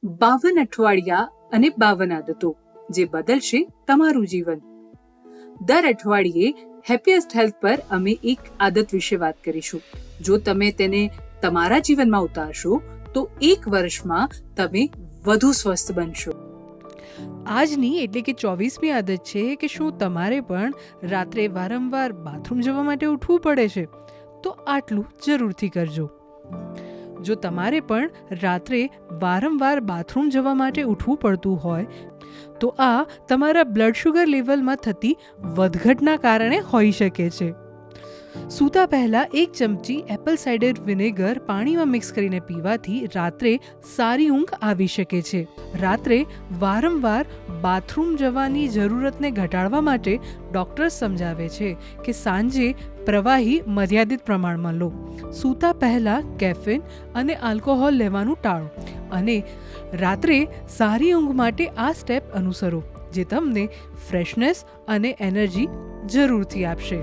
52 અઠવાડિયા અને 52 આદતો જે બદલશે તમારું જીવન. દર અઠવાડિયે હેપીએસ્ટ હેલ્થ પર અમે એક આદત વિશે વાત કરીશું. જો તમે તેને તમારા જીવનમાં ઉતારશો તો 1 વર્ષમાં તમે વધુ સ્વસ્થ બનશો. આજની એટલે કે 24મી આદત છે કે શું તમારે પણ રાત્રે વારંવાર બાથરૂમ જવા માટે ઉઠવું પડે છે? તો આટલું જરૂરથી કરજો. જો તમારે પણ રાત્રે વારંવાર બાથરૂમ જવા માટે ઉઠવું પડતું હોય તો આ તમારા બ્લડ શુગર લેવલમાં થતી વધઘટના કારણે હોઈ શકે છે. સૂતા પહેલા 1 ચમચી એપલ સાઇડર વિનેગર પાણીમાં મિક્સ કરીને પીવાથી રાત્રે સારી ઊંઘ આવી શકે છે. રાત્રે વારંવાર બાથરૂમ જવાની જરૂરતને ઘટાડવા માટે ડૉક્ટર્સ સમજાવે છે કે સાંજે પ્રવાહી મર્યાદિત પ્રમાણમાં લો. સૂતા પહેલા કેફીન અને આલ્કોહોલ લેવાનું ટાળો અને રાત્રે સારી ઊંઘ માટે આ સ્ટેપ અનુસરો જે તમને ફ્રેશનેસ અને એનર્જી જરૂરથી આપશે.